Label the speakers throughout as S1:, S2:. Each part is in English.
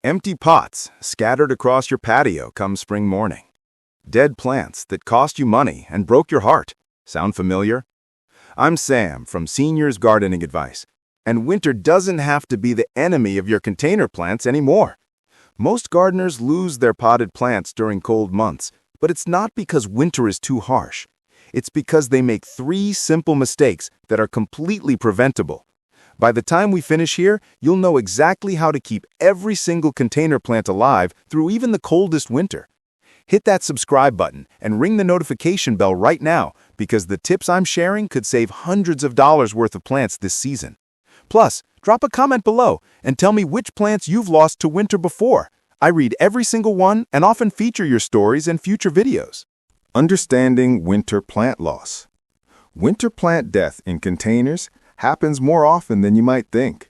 S1: Empty pots scattered across your patio come spring morning. Dead plants that cost you money and broke your heart. Sound familiar? I'm Sam from Seniors Gardening Advice, and winter doesn't have to be the enemy of your container plants anymore. Most gardeners lose their potted plants during cold months, but it's not because winter is too harsh. It's because they make 3 simple mistakes that are completely preventable. By the time we finish here, you'll know exactly how to keep every single container plant alive through even the coldest winter. Hit that subscribe button and ring the notification bell right now, because the tips I'm sharing could save hundreds of dollars worth of plants this season. Plus, drop a comment below and tell me which plants you've lost to winter before. I read every single one and often feature your stories in future videos. Understanding winter plant loss. Winter plant death in containers happens more often than you might think.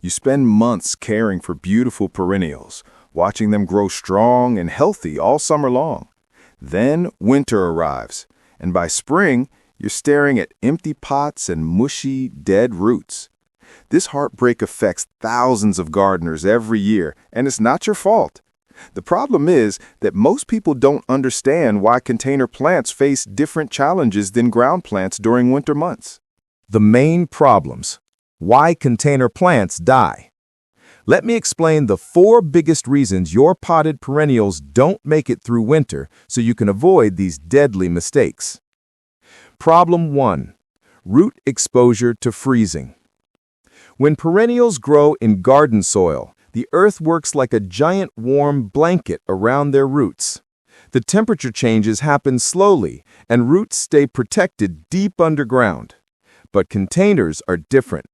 S1: You spend months caring for beautiful perennials, watching them grow strong and healthy all summer long. Then winter arrives, and by spring, you're staring at empty pots and mushy, dead roots. This heartbreak affects thousands of gardeners every year, and it's not your fault. The problem is that most people don't understand why container plants face different challenges than ground plants during winter months. The main problems. Why container plants die. Let me explain the 4 biggest reasons your potted perennials don't make it through winter so you can avoid these deadly mistakes. Problem 1. Root exposure to freezing. When perennials grow in garden soil, the earth works like a giant warm blanket around their roots. The temperature changes happen slowly, and roots stay protected deep underground. But containers are different.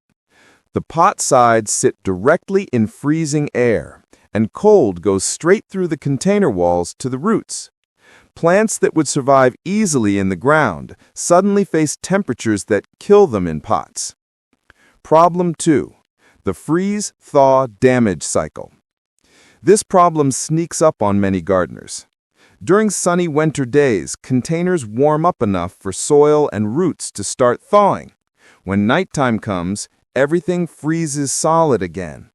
S1: The pot sides sit directly in freezing air, and cold goes straight through the container walls to the roots. Plants that would survive easily in the ground suddenly face temperatures that kill them in pots. Problem 2. The freeze-thaw damage cycle. This problem sneaks up on many gardeners. During sunny winter days, containers warm up enough for soil and roots to start thawing. When nighttime comes, everything freezes solid again.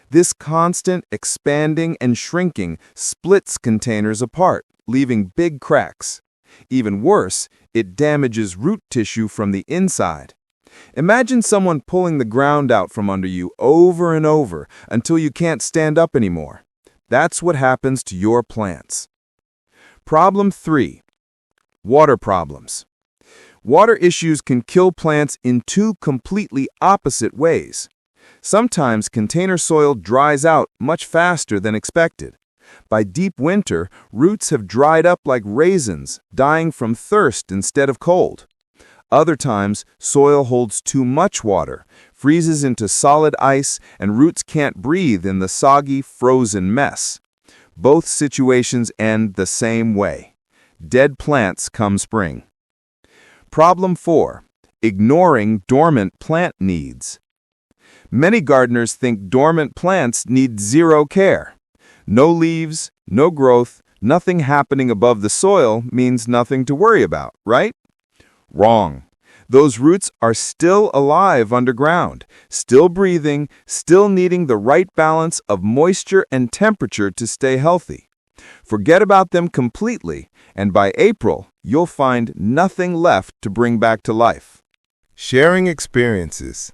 S1: This constant expanding and shrinking splits containers apart, leaving big cracks. Even worse, it damages root tissue from the inside. Imagine someone pulling the ground out from under you over and over until you can't stand up anymore. That's what happens to your plants. Problem 3. Water problems. Water issues can kill plants in 2 completely opposite ways. Sometimes container soil dries out much faster than expected. By deep winter, roots have dried up like raisins, dying from thirst instead of cold. Other times, soil holds too much water, freezes into solid ice, and roots can't breathe in the soggy, frozen mess. Both situations end the same way. Dead plants come spring. Problem 4. Ignoring dormant plant needs. Many gardeners think dormant plants need 0 care. No leaves, no growth, nothing happening above the soil means nothing to worry about, right? Wrong. Those roots are still alive underground, still breathing, still needing the right balance of moisture and temperature to stay healthy. Forget about them completely, and by April, you'll find nothing left to bring back to life.
S2: Sharing experiences.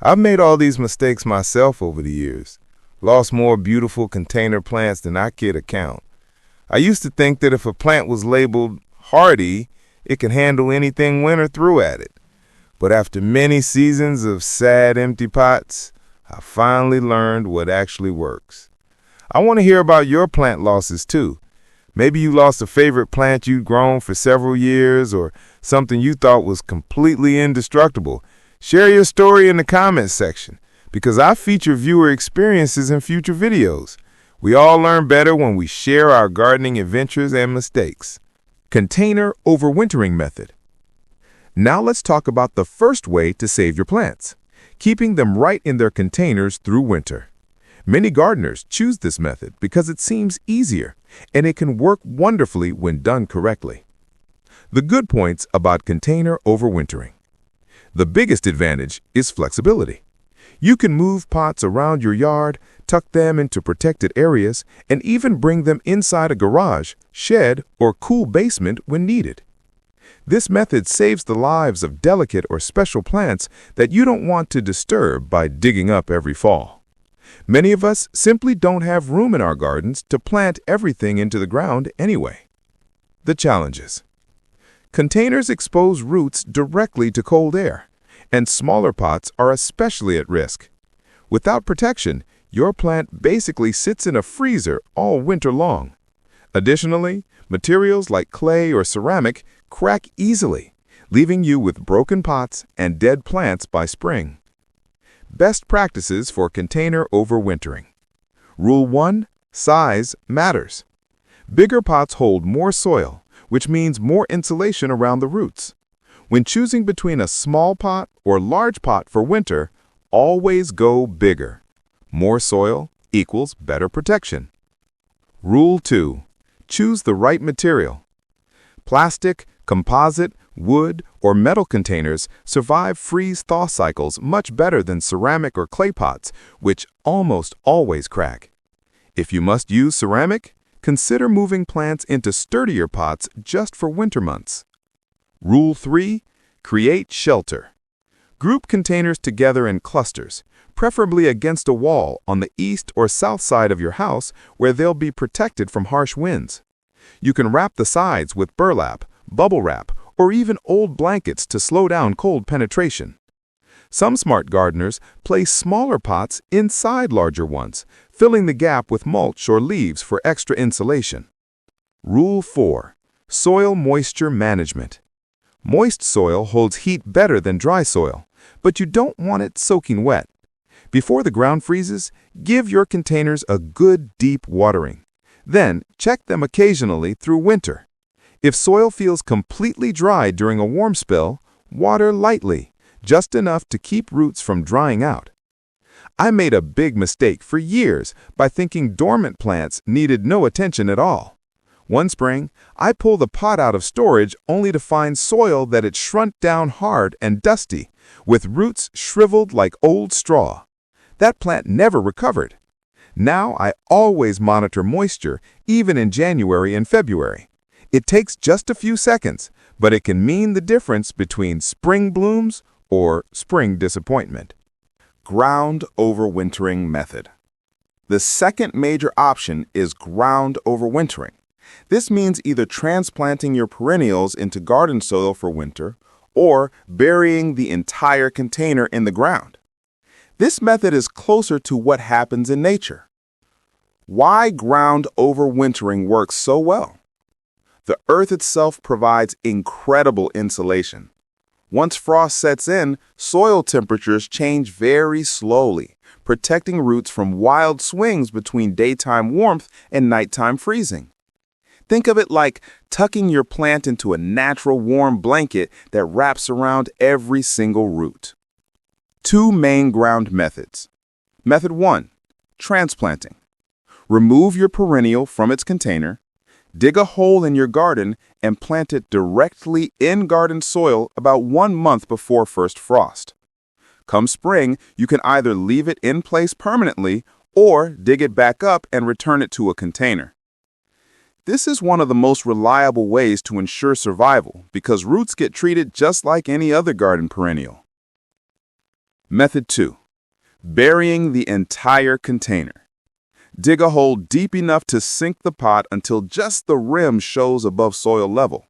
S2: I've made all these mistakes myself over the years. Lost more beautiful container plants than I could account. I used to think that if a plant was labeled hardy, it could handle anything winter threw at it. But after many seasons of sad empty pots, I finally learned what actually works. I want to hear about your plant losses too. Maybe you lost a favorite plant you'd grown for several years, or something you thought was completely indestructible. Share your story in the comments section, because I feature viewer experiences in future videos. We all learn better when we share our gardening adventures and mistakes.
S1: Container overwintering method. Now let's talk about the first way to save your plants, keeping them right in their containers through winter. Many gardeners choose this method because it seems easier, and it can work wonderfully when done correctly. The good points about container overwintering. The biggest advantage is flexibility. You can move pots around your yard,
S2: tuck them into protected areas, and even bring them inside a garage, shed, or cool basement when needed. This method saves the lives of delicate or special plants that you don't want to disturb by digging up every fall. Many of us simply don't have room in our gardens to plant everything into the ground anyway. The challenges. Containers expose roots directly to cold air, and smaller pots are especially at risk. Without protection, your plant basically sits in a freezer all winter long. Additionally, materials like clay or ceramic crack easily, leaving you with broken pots and dead plants by spring. Best practices for container overwintering. Rule 1. Size matters. Bigger pots hold more soil, which means more insulation around the roots. When choosing between a small pot or large pot for winter, always go bigger. More soil equals better protection. Rule 2. Choose the right material. Plastic, composite, wood, or metal containers survive freeze-thaw cycles much better than ceramic or clay pots, which almost always crack. If you must use ceramic, consider moving plants into sturdier pots just for winter months. Rule 3. Create shelter. Group containers together in clusters, preferably against a wall on the east or south side of your house where they'll be protected from harsh winds. You can wrap the sides with burlap, bubble wrap, or even old blankets to slow down cold penetration. Some smart gardeners place smaller pots inside larger ones, filling the gap with mulch or leaves for extra insulation. Rule 4. Soil moisture management. Moist soil holds heat better than dry soil, but you don't want it soaking wet. Before the ground freezes, give your containers a good deep watering. Then, check them occasionally through winter. If soil feels completely dry during a warm spell, water lightly, just enough to keep roots from drying out. I made a big mistake for years by thinking dormant plants needed no attention at all. One spring, I pulled the pot out of storage only to find soil that had shrunk down hard and dusty, with roots shriveled like old straw. That plant never recovered. Now I always monitor moisture, even in January and February. It takes just a few seconds, but it can mean the difference between spring blooms or spring disappointment.
S1: Ground overwintering method. The second major option is ground overwintering. This means either transplanting your perennials into garden soil for winter or burying the entire container in the ground. This method is closer to what happens in nature. Why ground overwintering works so well? The earth itself provides incredible insulation. Once frost sets in, soil temperatures change very slowly, protecting roots from wild swings between daytime warmth and nighttime freezing. Think of it like tucking your plant into a natural warm blanket that wraps around every single root. Two main ground methods. Method 1. Transplanting. Remove your perennial from its container, dig a hole in your garden, and plant it directly in garden soil about 1 month before first frost. Come spring, you can either leave it in place permanently or dig it back up and return it to a container. This is one of the most reliable ways to ensure survival because roots get treated just like any other garden perennial. Method 2. Burying the entire container. Dig a hole deep enough to sink the pot until just the rim shows above soil level.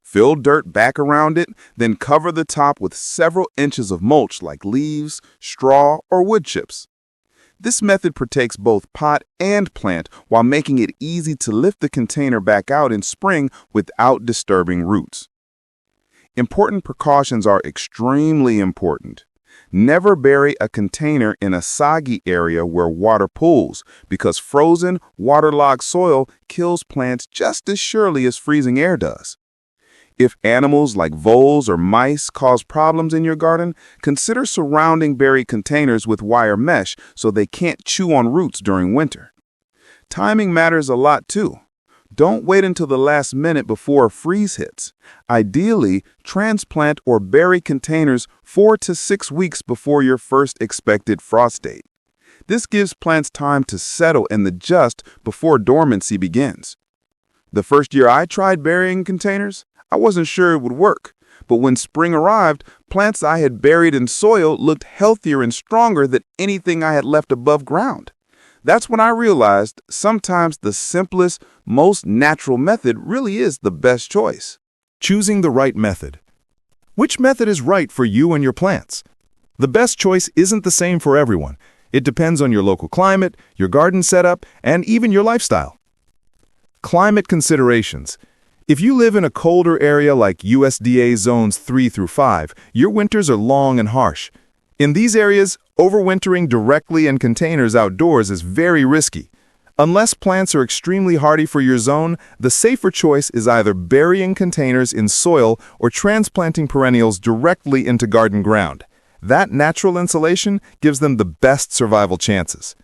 S1: Fill dirt back around it, then cover the top with several inches of mulch like leaves, straw, or wood chips. This method protects both pot and plant while making it easy to lift the container back out in spring without disturbing roots. Important precautions are extremely important. Never bury a container in a soggy area where water pools, because frozen, waterlogged soil kills plants just as surely as freezing air does. If animals like voles or mice cause problems in your garden, consider surrounding buried containers with wire mesh so they can't chew on roots during winter. Timing matters a lot too. Don't wait until the last minute before a freeze hits. Ideally, transplant or bury containers 4 to 6 weeks before your first expected frost date.
S3: This gives plants time to settle and adjust before dormancy begins. The first year I tried burying containers, I wasn't sure it would work. But when spring arrived, plants I had buried in soil looked healthier and stronger than anything I had left above ground. That's when I realized sometimes the simplest, most natural method really is the best choice.
S1: Choosing the right method. Which method is right for you and your plants? The best choice isn't the same for everyone. It depends on your local climate, your garden setup, and even your lifestyle. Climate considerations. If you live in a colder area like USDA zones 3 through 5, your winters are long and harsh. In these areas, overwintering directly in containers outdoors is very risky. Unless plants are extremely hardy for your zone, the safer choice is either burying containers in soil or transplanting perennials directly into garden ground. That natural insulation gives them the best survival chances.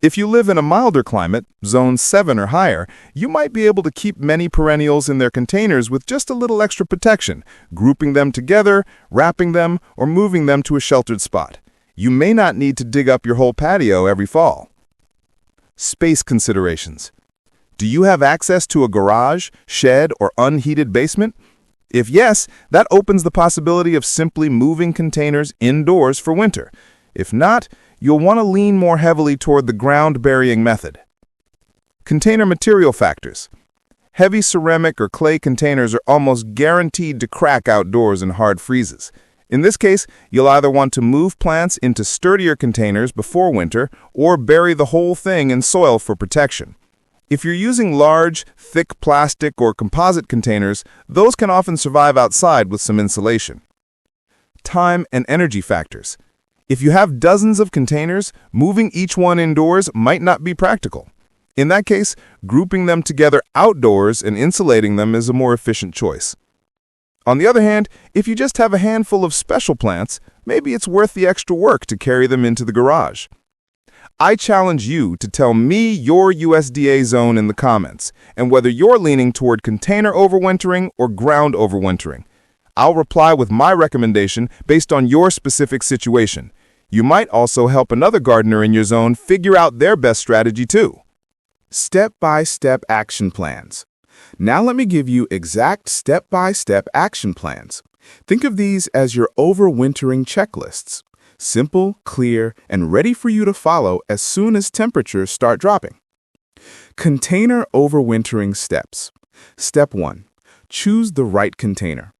S1: If you live in a milder climate, zone 7 or higher, you might be able to keep many perennials in their containers with just a little extra protection, grouping them together, wrapping them, or moving them to a sheltered spot. You may not need to dig up your whole patio every fall. Space considerations. Do you have access to a garage, shed, or unheated basement? If yes, that opens the possibility of simply moving containers indoors for winter. If not, you'll want to lean more heavily toward the ground burying method. Container material factors. Heavy ceramic or clay containers are almost guaranteed to crack outdoors in hard freezes. In this case, you'll either want to move plants into sturdier containers before winter or bury the whole thing in soil for protection. If you're using large, thick plastic or composite containers, those can often survive outside with some insulation. Time and energy factors. If you have dozens of containers, moving each one indoors might not be practical. In that case, grouping them together outdoors and insulating them is a more efficient choice. On the other hand, if you just have a handful of special plants, maybe it's worth the extra work to carry them into the garage. I challenge you to tell me your USDA zone in the comments and whether you're leaning toward container overwintering or ground overwintering. I'll reply with my recommendation based on your specific situation. You might also help another gardener in your zone figure out their best strategy too.
S3: Step-by-step action plans. Now let me give you exact step-by-step action plans. Think of these as your overwintering checklists. Simple, clear, and ready for you to follow as soon as temperatures start dropping. Container overwintering steps. Step 1. Choose the right container.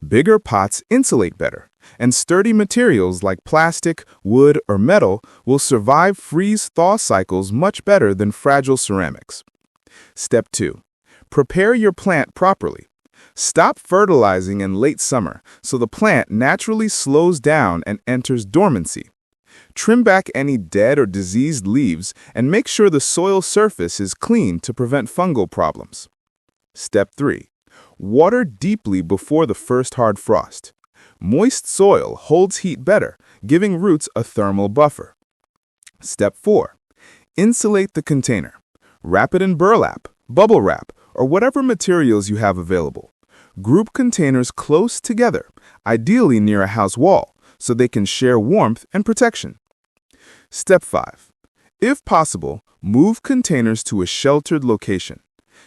S3: Bigger pots insulate better, and sturdy materials like plastic, wood, or metal will survive freeze-thaw cycles much better than fragile ceramics. Step 2. Prepare your plant properly. Stop fertilizing in late summer so the plant naturally slows down and enters dormancy. Trim back any dead or diseased leaves and make sure the soil surface is clean to prevent fungal problems. Step 3. Water deeply before the first hard frost. Moist soil holds heat better, giving roots a thermal buffer. Step 4. Insulate the container. Wrap it in burlap, bubble wrap, or whatever materials you have available. Group containers close together, ideally near a house wall, so they can share warmth and protection. Step 5. If possible, move containers to a sheltered location.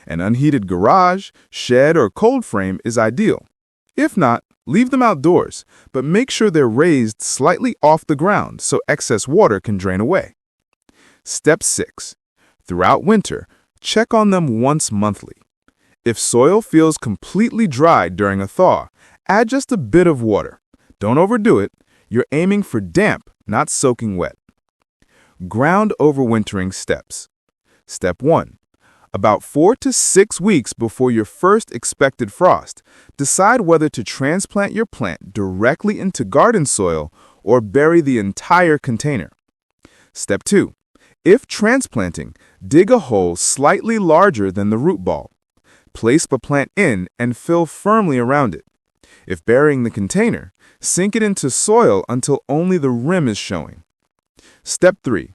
S3: An unheated garage, shed, or cold frame is ideal. If not, leave them outdoors, but make sure they're raised slightly off the ground so excess water can drain away. Step 6. Throughout winter, check on them once monthly. If soil feels completely dry during a thaw, add just a bit of water. Don't overdo it. You're aiming for damp, not soaking wet. Ground overwintering steps. Step 1. About 4 to 6 weeks before your first expected frost, decide whether to transplant your plant directly into garden soil or bury the entire container. Step 2. If transplanting, dig a hole slightly larger than the root ball. Place the plant in and fill firmly around it. If burying the container, sink it into soil until only the rim is showing. Step 3.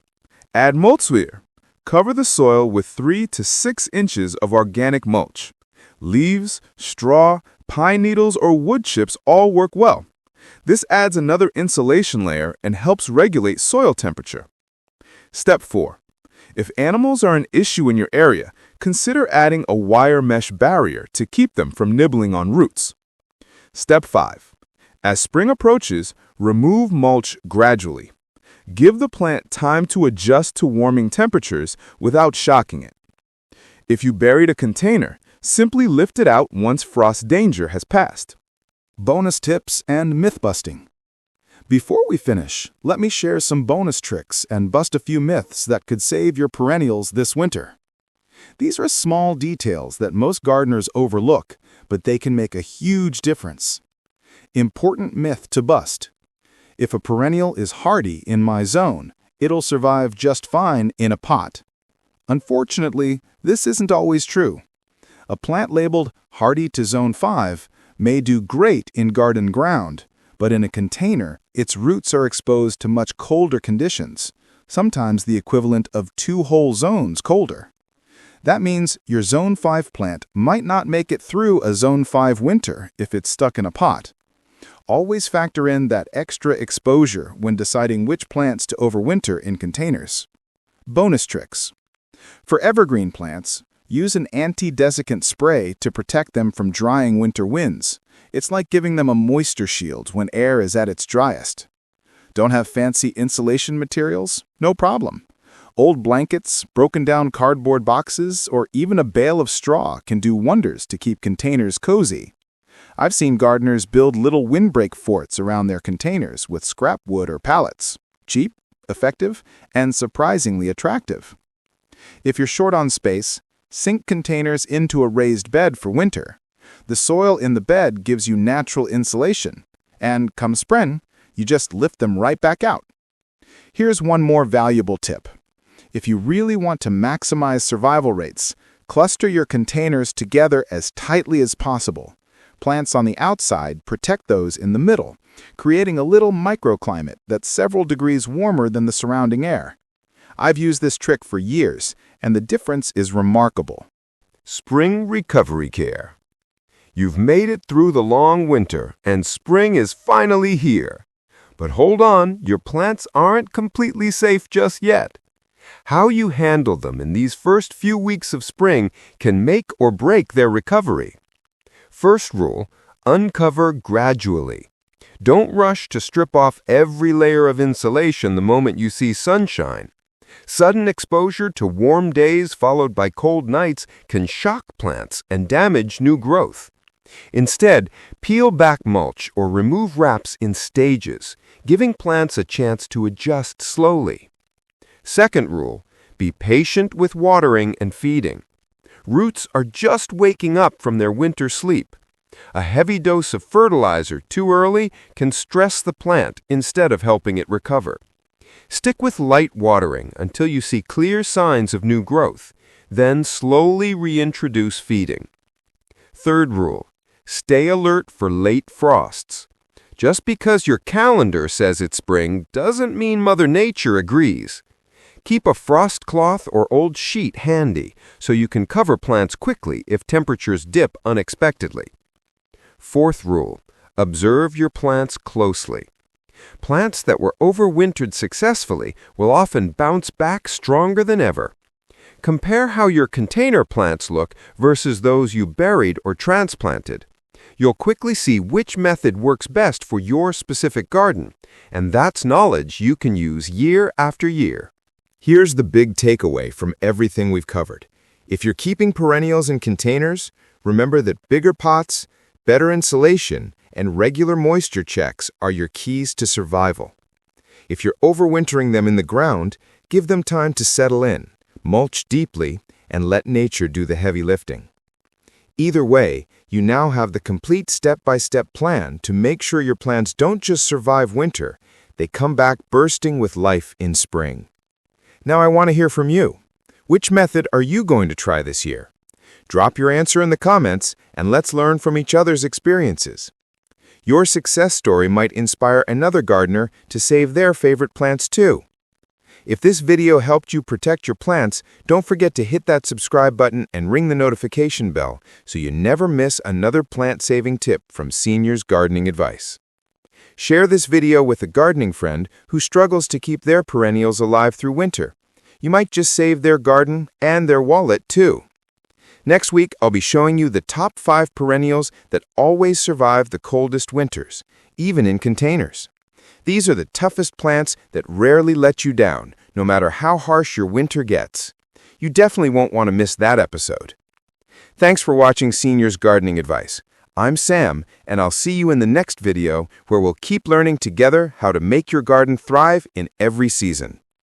S3: Add mulchware. Cover the soil with 3 to 6 inches of organic mulch. Leaves, straw, pine needles, or wood chips all work well. This adds another insulation layer and helps regulate soil temperature. Step 4. If animals are an issue in your area, consider adding a wire mesh barrier to keep them from nibbling on roots. Step 5. As spring approaches, remove mulch gradually. Give the plant time to adjust to warming temperatures without shocking it. If you buried a container, simply lift it out once frost danger has passed.
S4: Bonus tips and myth busting. Before we finish, let me share some bonus tricks and bust a few myths that could save your perennials this winter. These are small details that most gardeners overlook, but they can make a huge difference. Important myth to bust. If a perennial is hardy in my zone, it'll survive just fine in a pot. Unfortunately, this isn't always true. A plant labeled hardy to zone 5 may do great in garden ground, but in a container, its roots are exposed to much colder conditions, sometimes the equivalent of 2 whole zones colder. That means your zone 5 plant might not make it through a zone 5 winter if it's stuck in a pot. Always factor in that extra exposure when deciding which plants to overwinter in containers. Bonus tricks. For evergreen plants, use an anti-desiccant spray to protect them from drying winter winds. It's like giving them a moisture shield when air is at its driest. Don't have fancy insulation materials? No problem. Old blankets, broken down cardboard boxes, or even a bale of straw can do wonders to keep containers cozy. I've seen gardeners build little windbreak forts around their containers with scrap wood or pallets. Cheap, effective, and surprisingly attractive. If you're short on space, sink containers into a raised bed for winter. The soil in the bed gives you natural insulation, and come spring, you just lift them right back out. Here's one more valuable tip. If you really want to maximize survival rates, cluster your containers together as tightly as possible. Plants on the outside protect those in the middle, creating a little microclimate that's several degrees warmer than the surrounding air. I've used this trick for years, and the difference is remarkable.
S2: Spring recovery care. You've made it through the long winter, and spring is finally here. But hold on, your plants aren't completely safe just yet. How you handle them in these first few weeks of spring can make or break their recovery. First rule, uncover gradually. Don't rush to strip off every layer of insulation the moment you see sunshine. Sudden exposure to warm days followed by cold nights can shock plants and damage new growth. Instead, peel back mulch or remove wraps in stages, giving plants a chance to adjust slowly. Second rule, be patient with watering and feeding. Roots are just waking up from their winter sleep. A heavy dose of fertilizer too early can stress the plant instead of helping it recover. Stick with light watering until you see clear signs of new growth, then slowly reintroduce feeding. Third rule, stay alert for late frosts. Just because your calendar says it's spring doesn't mean Mother Nature agrees. Keep a frost cloth or old sheet handy so you can cover plants quickly if temperatures dip unexpectedly. Fourth rule, observe your plants closely. Plants that were overwintered successfully will often bounce back stronger than ever. Compare how your container plants look versus those you buried or transplanted. You'll quickly see which method works best for your specific garden, and that's knowledge you can use year after year.
S1: Here's the big takeaway from everything we've covered. If you're keeping perennials in containers, remember that bigger pots, better insulation, and regular moisture checks are your keys to survival. If you're overwintering them in the ground, give them time to settle in, mulch deeply, and let nature do the heavy lifting. Either way, you now have the complete step-by-step plan to make sure your plants don't just survive winter, they come back bursting with life in spring. Now I want to hear from you. Which method are you going to try this year? Drop your answer in the comments and let's learn from each other's experiences. Your success story might inspire another gardener to save their favorite plants too. If this video helped you protect your plants, don't forget to hit that subscribe button and ring the notification bell so you never miss another plant-saving tip from Seniors Gardening Advice. Share this video with a gardening friend who struggles to keep their perennials alive through winter.
S2: you might just save their garden and their wallet, too. Next week, I'll be showing you the top 5 perennials that always survive the coldest winters, even in containers. These are the toughest plants that rarely let you down, no matter how harsh your winter gets. You definitely won't want to miss that episode. Thanks for watching Seniors Gardening Advice. I'm Sam, and I'll see you in the next video where we'll keep learning together how to make your garden thrive in every season.